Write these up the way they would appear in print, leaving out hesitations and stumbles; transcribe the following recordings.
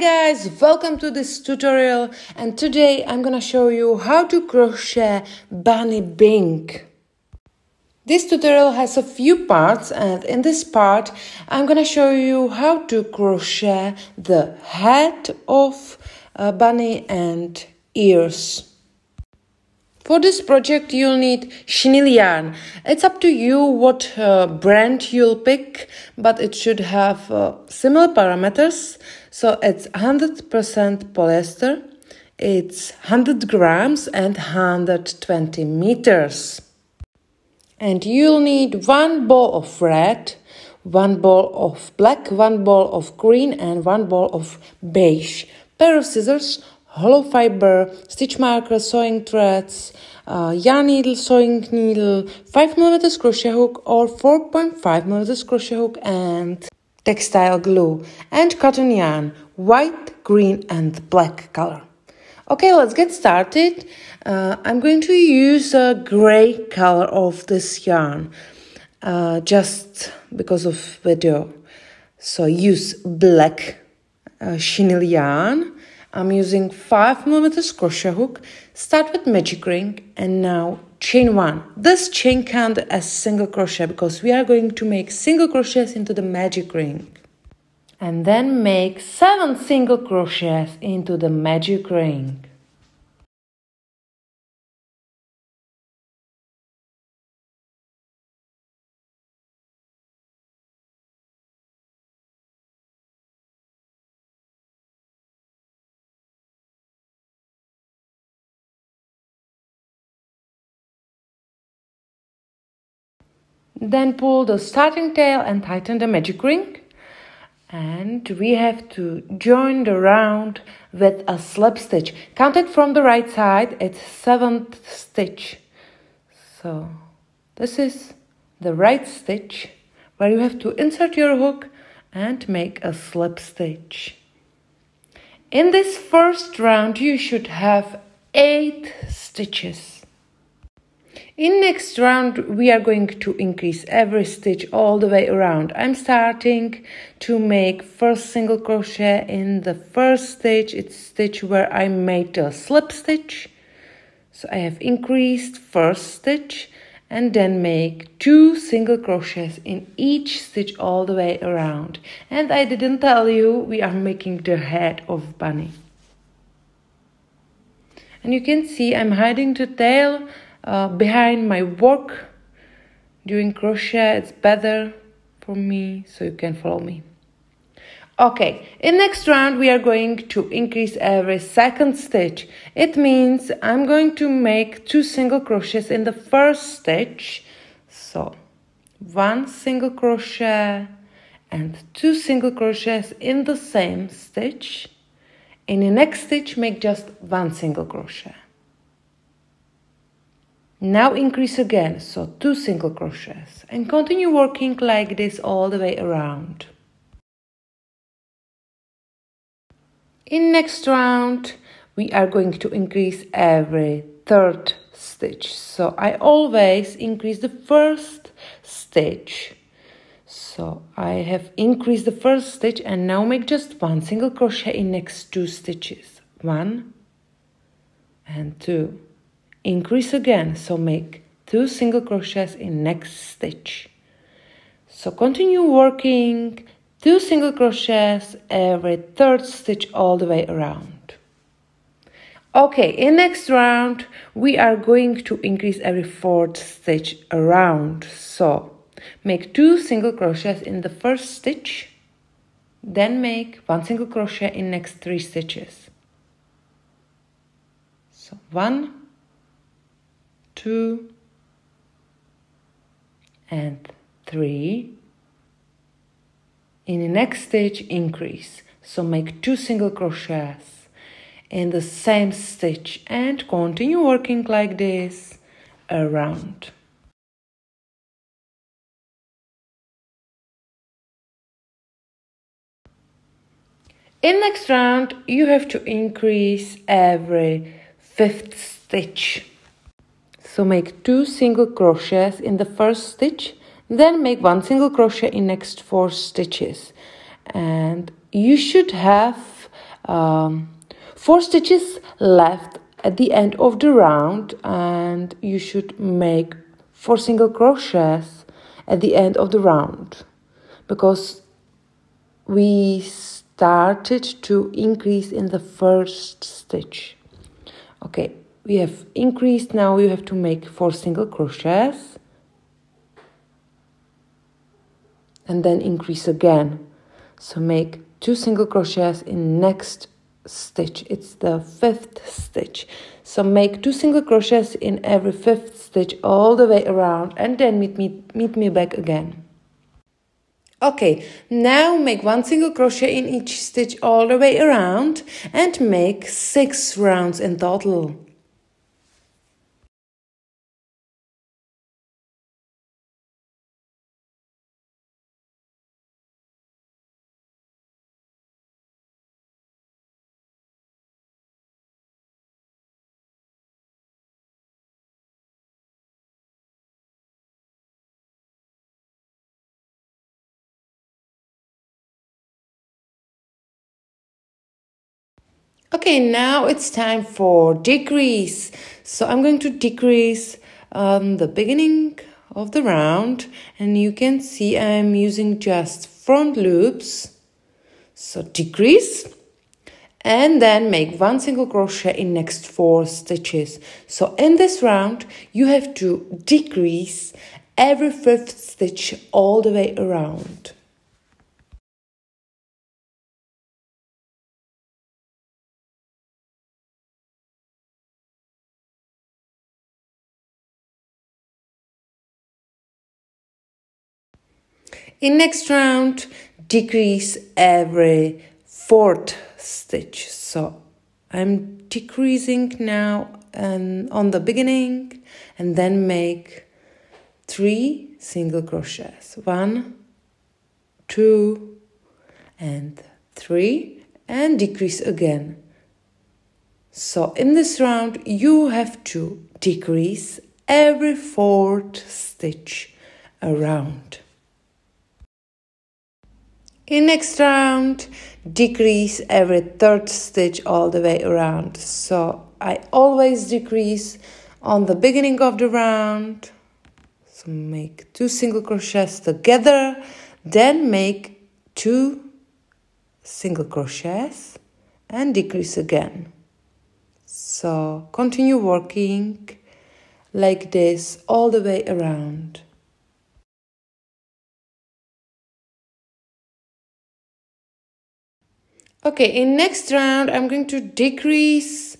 guys, welcome to this tutorial, and today I'm gonna show you how to crochet bunny bing. This tutorial has a few parts, and in this part I'm gonna show you how to crochet the head of a bunny and ears. For this project you'll need chenille yarn. It's up to you what brand you'll pick, but it should have similar parameters. So it's 100% polyester, it's 100 grams and 120 meters. And you'll need 1 ball of red, 1 ball of black, 1 ball of green and 1 ball of beige. Pair of scissors, hollow fiber, stitch marker, sewing threads, yarn needle, sewing needle, 5mm crochet hook or 4.5mm crochet hook and textile glue, and cotton yarn, white, green and black color. Okay, let's get started. I'm going to use a gray color of this yarn just because of video. So use black chenille yarn. I'm using 5mm crochet hook. Start with magic ring and now chain 1. This chain count as single crochet because we are going to make single crochets into the magic ring. And then make 7 single crochets into the magic ring. Then pull the starting tail and tighten the magic ring. And we have to join the round with a slip stitch. Count it from the right side, it's 7th stitch. So this is the right stitch where you have to insert your hook and make a slip stitch. In this first round you should have 8 stitches. In next round we are going to increase every stitch all the way around. I'm starting to make first single crochet in the first stitch. It's stitch where I made a slip stitch. So I have increased first stitch and then make 2 single crochets in each stitch all the way around. And I didn't tell you, we are making the head of bunny. And you can see I'm hiding the tail behind my work. Doing crochet, it's better for me, so you can follow me. Okay, in next round we are going to increase every second stitch. It means I'm going to make 2 single crochets in the first stitch. So 1 single crochet and 2 single crochets in the same stitch. In the next stitch make just 1 single crochet. Now increase again, so 2 single crochets, and continue working like this all the way around. In next round we are going to increase every 3rd stitch. So I always increase the first stitch. So I have increased the first stitch and now make just 1 single crochet in next 2 stitches. 1 and 2. Increase again, so make 2 single crochets in next stitch. So continue working 2 single crochets every 3rd stitch all the way around. Okay, in next round we are going to increase every 4th stitch around. So make 2 single crochets in the first stitch, then make 1 single crochet in next 3 stitches. So 1, 2 and 3. In the next stitch increase, so make 2 single crochets in the same stitch and continue working like this around. In next round you have to increase every 5th stitch. So make 2 single crochets in the first stitch, then make 1 single crochet in next 4 stitches. And you should have 4 stitches left at the end of the round, and you should make 4 single crochets at the end of the round, because we started to increase in the first stitch. Okay, we have increased. Now you have to make 4 single crochets and then increase again. So make 2 single crochets in next stitch. It's the 5th stitch. So make 2 single crochets in every 5th stitch all the way around, and then meet me back again. Okay, now make 1 single crochet in each stitch all the way around and make 6 rounds in total. Okay, now it's time for decrease. So I'm going to decrease the beginning of the round, and you can see I'm using just front loops. So decrease, and then make 1 single crochet in next 4 stitches. So in this round you have to decrease every 5th stitch all the way around. In next round, decrease every 4th stitch. So I'm decreasing now on the beginning, and then make 3 single crochets. 1, 2, and 3, and decrease again. So in this round, you have to decrease every 4th stitch around. In next round, decrease every 3rd stitch all the way around. So I always decrease on the beginning of the round. So make 2 single crochets together, then make 2 single crochets and decrease again. So continue working like this all the way around. Okay, in next round I'm going to decrease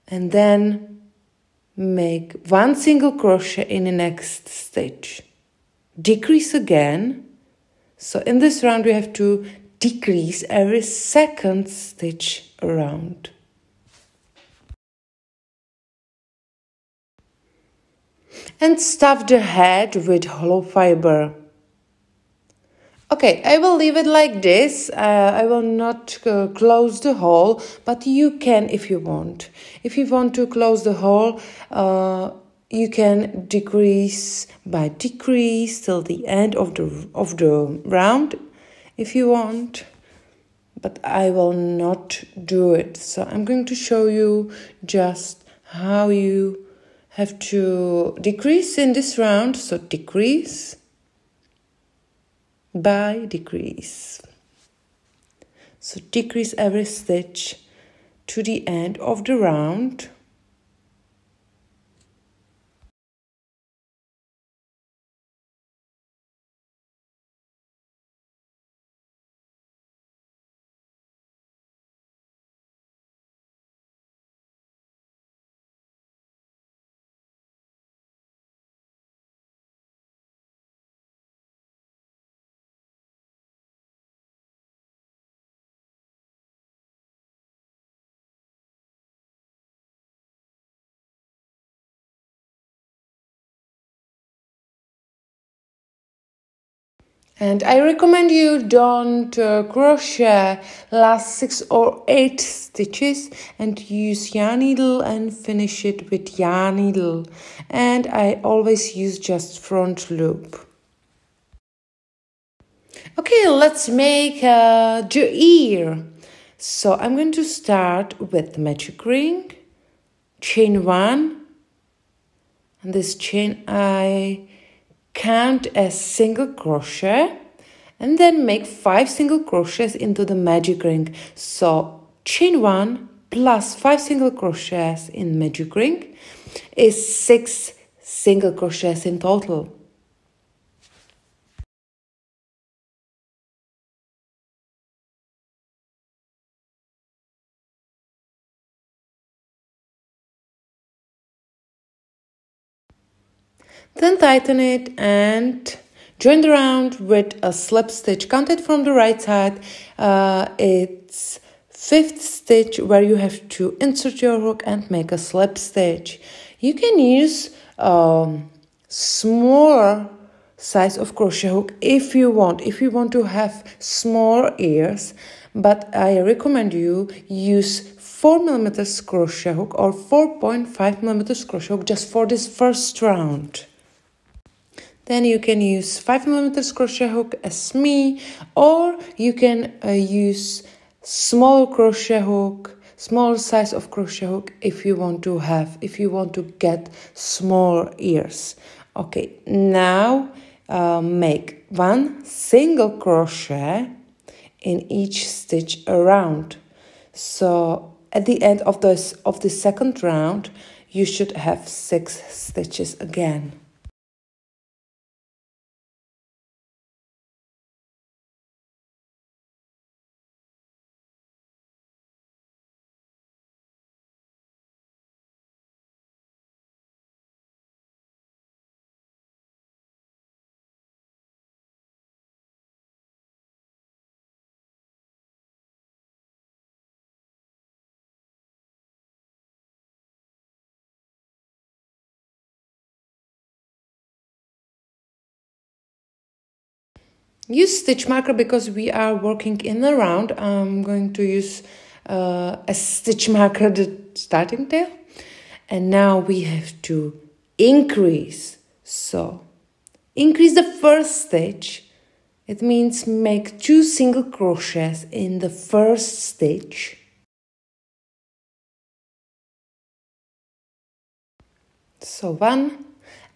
and then make 1 single crochet in the next stitch. Decrease again. So in this round we have to decrease every 2nd stitch around. And stuff the head with hollow fiber. Okay, I will leave it like this. I will not close the hole, but you can if you want. If you want to close the hole, you can decrease by decrease till the end of the round if you want. But I will not do it. So I'm going to show you just how you have to decrease in this round. So decrease by decrease. So decrease every stitch to the end of the round. And I recommend you don't crochet last 6 or 8 stitches and use yarn needle and finish it with yarn needle. And I always use just front loop. Okay, let's make the ear. So I'm going to start with the magic ring, chain 1, and this chain I count as single crochet, and then make 5 single crochets into the magic ring. So chain 1 plus 5 single crochets in magic ring is 6 single crochets in total. Then tighten it and join the round with a slip stitch. Count it from the right side. It's 5th stitch where you have to insert your hook and make a slip stitch. You can use smaller size of crochet hook if you want to have smaller ears, but I recommend you use 4mm crochet hook or 4.5mm crochet hook just for this first round. Then you can use 5mm crochet hook as me, or you can use smaller crochet hook, smaller size of crochet hook if you want to get smaller ears. Okay, now make 1 single crochet in each stitch around. So at the end of the second round, you should have 6 stitches again. Use stitch marker because we are working in a round. I'm going to use a stitch marker, the starting tail. And now we have to increase. So increase the first stitch. It means make 2 single crochets in the first stitch. So 1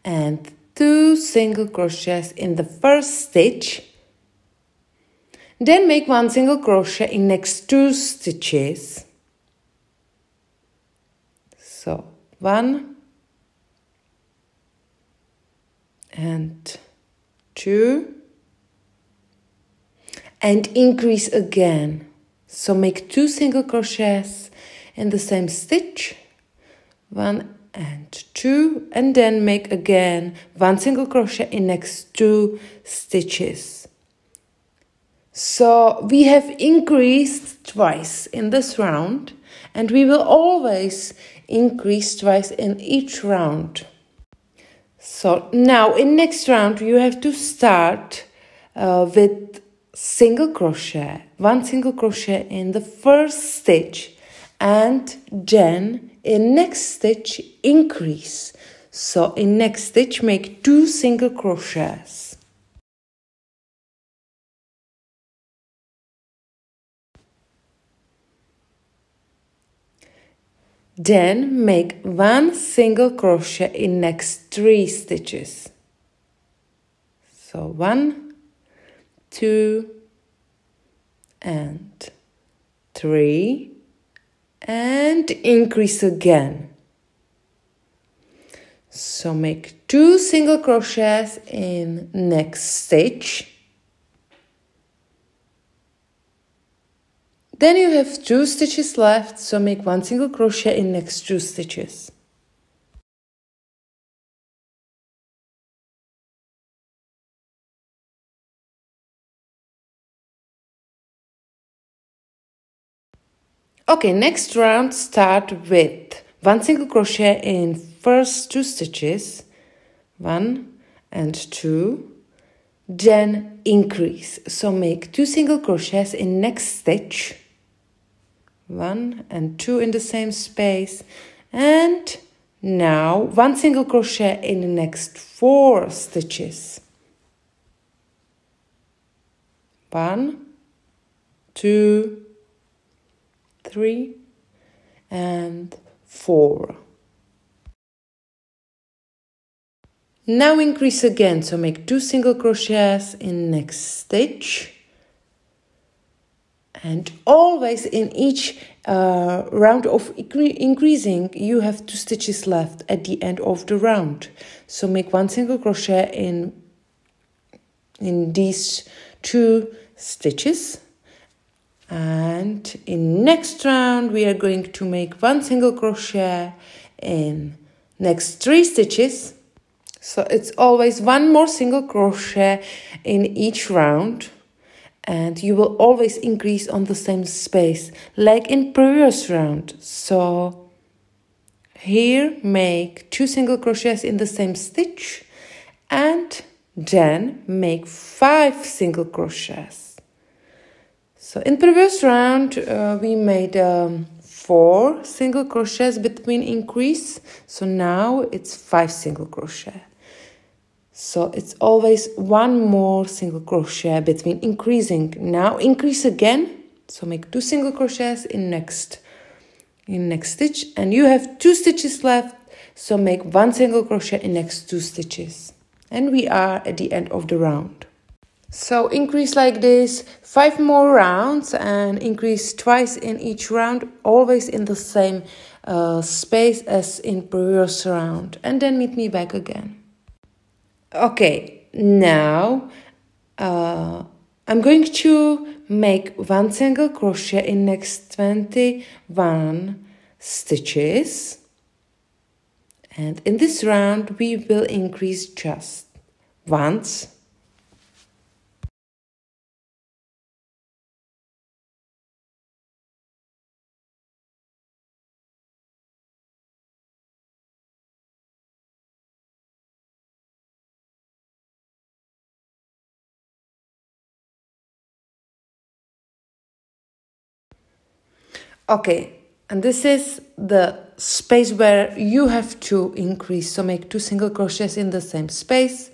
and 2 single crochets in the first stitch. Then make 1 single crochet in next 2 stitches. So 1 and 2, and increase again. So make 2 single crochets in the same stitch, 1 and 2, and then make again 1 single crochet in next 2 stitches. So we have increased twice in this round, and we will always increase twice in each round. So now in next round you have to start with single crochet, 1 single crochet in the first stitch, and then in next stitch increase. So in next stitch make 2 single crochets. Then make 1 single crochet in next 3 stitches. So 1, 2, and 3, and increase again. So make 2 single crochets in next stitch. Then you have 2 stitches left, so make 1 single crochet in next 2 stitches. Okay, next round start with 1 single crochet in first 2 stitches, 1 and 2, then increase. So make 2 single crochets in next stitch, 1 and 2 in the same space, and now 1 single crochet in the next 4 stitches. 1, 2, 3, and 4. Now increase again, so make 2 single crochets in next stitch. And always in each round of increasing, you have 2 stitches left at the end of the round. So make 1 single crochet in these 2 stitches. And in next round, we are going to make 1 single crochet in next 3 stitches. So it's always 1 more single crochet in each round. And you will always increase on the same space, like in previous round. So here make 2 single crochets in the same stitch, and then make 5 single crochets. So in previous round we made 4 single crochets between increase. So now it's 5 single crochet. So it's always 1 more single crochet between increasing. Now increase again. So make 2 single crochets in next stitch, and you have 2 stitches left. So make 1 single crochet in next 2 stitches. And we are at the end of the round. So increase like this 5 more rounds and increase twice in each round, always in the same space as in previous round. And then meet me back again. Okay, now I'm going to make 1 single crochet in next 21 stitches, and in this round we will increase just once. Okay, and this is the space where you have to increase. So make 2 single crochets in the same space,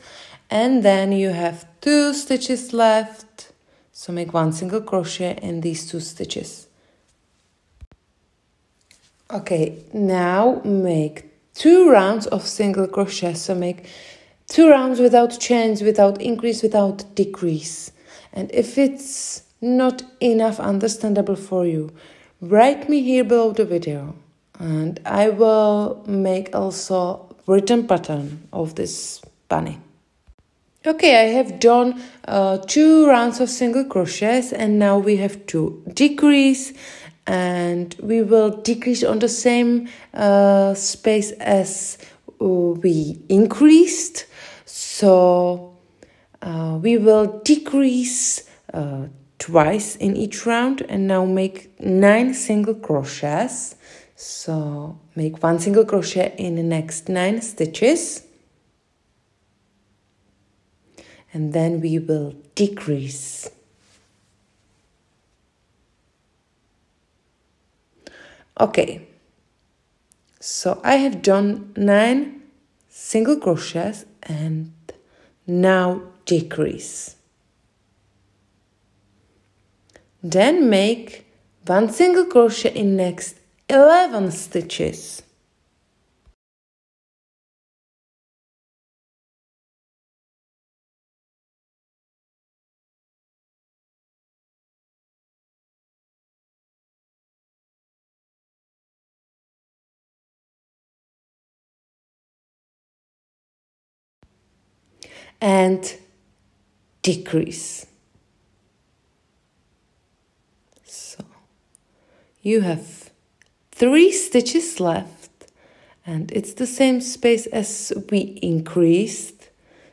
and then you have 2 stitches left. So make 1 single crochet in these 2 stitches. Okay, now make 2 rounds of single crochet. So make 2 rounds without chains, without increase, without decrease. And if it's not enough understandable for you, write me here below the video, and I will make also written pattern of this bunny. Okay, I have done 2 rounds of single crochets, and now we have to decrease, and we will decrease on the same space as we increased. So we will decrease twice in each round, and now make 9 single crochets. So make 1 single crochet in the next 9 stitches, and then we will decrease. Okay, so I have done 9 single crochets, and now decrease. Then make 1 single crochet in next 11 stitches. And decrease. So you have 3 stitches left, and it's the same space as we increased.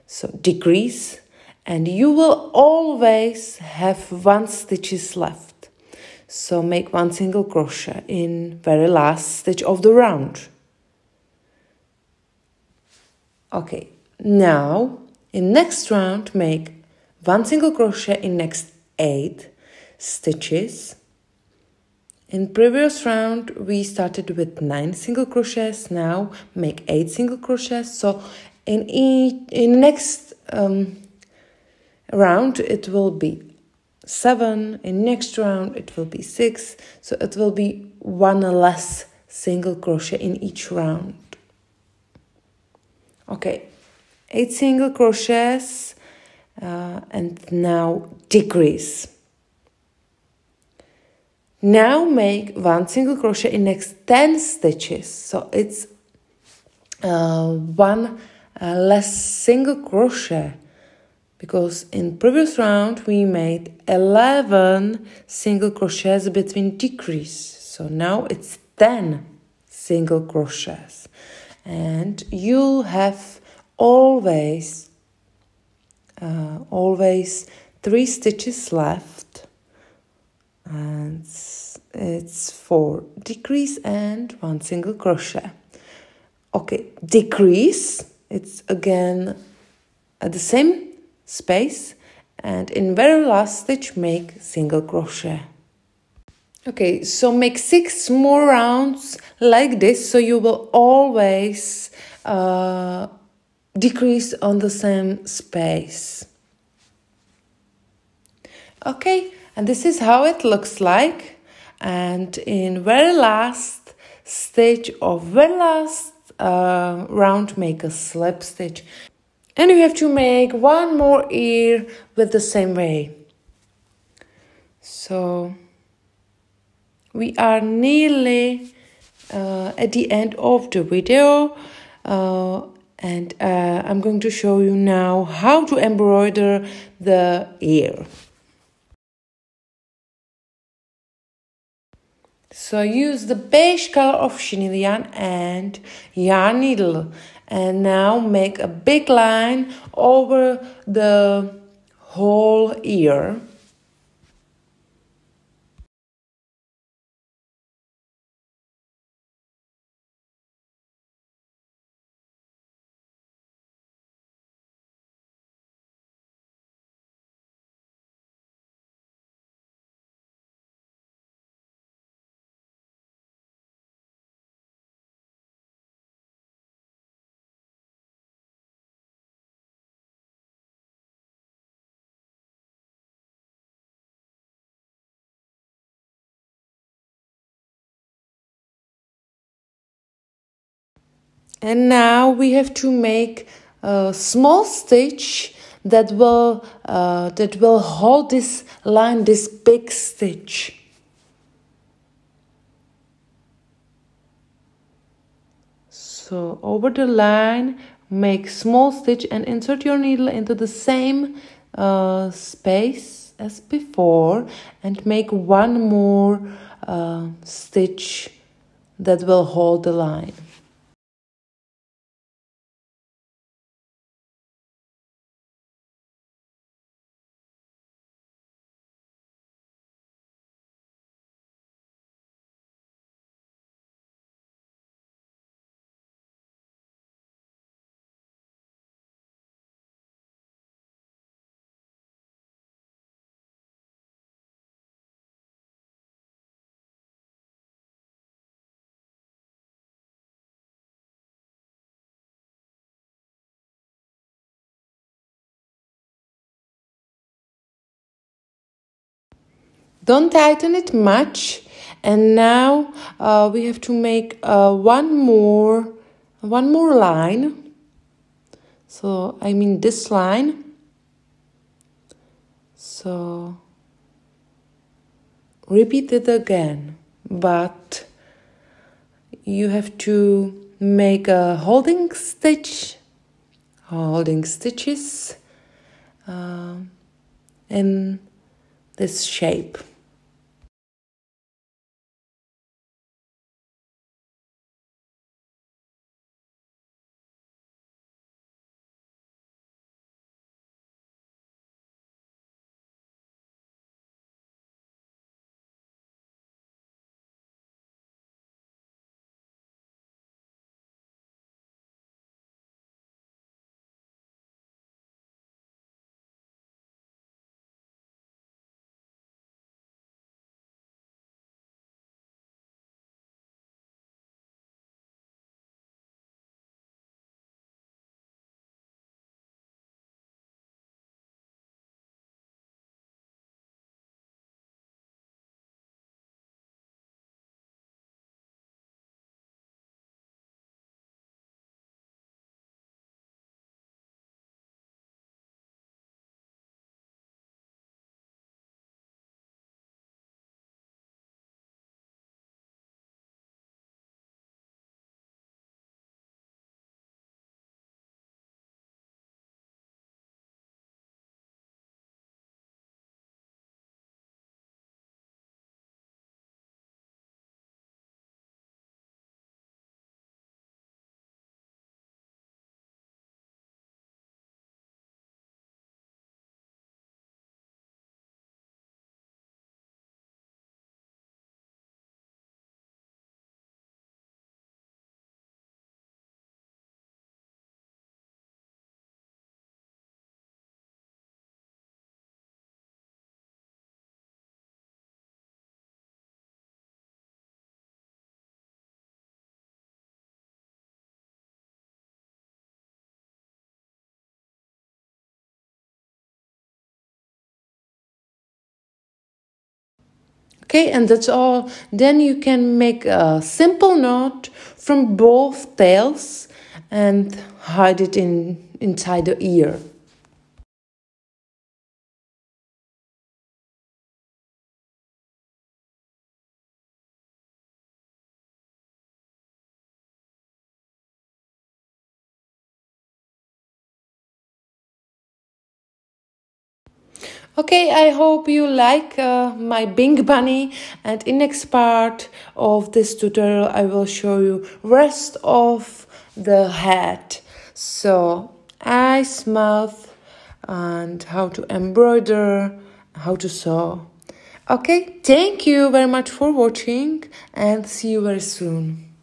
So decrease, and you will always have 1 stitches left. So make 1 single crochet in very last stitch of the round. Okay, now in next round make 1 single crochet in next 8 stitches. In previous round we started with 9 single crochets. Now make 8 single crochets. So in next round it will be 7. In next round it will be 6. So it will be one less single crochet in each round. Okay, 8 single crochets, and now decrease. Now make 1 single crochet in next 10 stitches. So it's one less single crochet, because in previous round we made 11 single crochets between decrease. So now it's 10 single crochets, and you'll have always 3 stitches left, and it's 4 decrease and 1 single crochet. Okay, decrease, it's again at the same space, and in very last stitch make single crochet. Okay, so make 6 more rounds like this, so you will always decrease on the same space. Okay, and this is how it looks like. And in very last stitch of very last round, make a slip stitch. And you have to make 1 more ear with the same way. So we are nearly at the end of the video, and I'm going to show you now how to embroider the ear. So use the beige color of chenille yarn and yarn needle, and now make a big line over the whole ear. And now we have to make a small stitch that will hold this line, this big stitch. So over the line, make small stitch and insert your needle into the same space as before, and make 1 more stitch that will hold the line. Don't tighten it much. And now we have to make one more line. So I mean this line. So repeat it again, but you have to make a holding stitches in this shape. Okay, and that's all. Then you can make a simple knot from both tails and hide it inside the ear. Okay, I hope you like my Bing Bunny, and in next part of this tutorial I will show you rest of the head. So eyes, mouth, and how to embroider, how to sew. Okay, thank you very much for watching and see you very soon.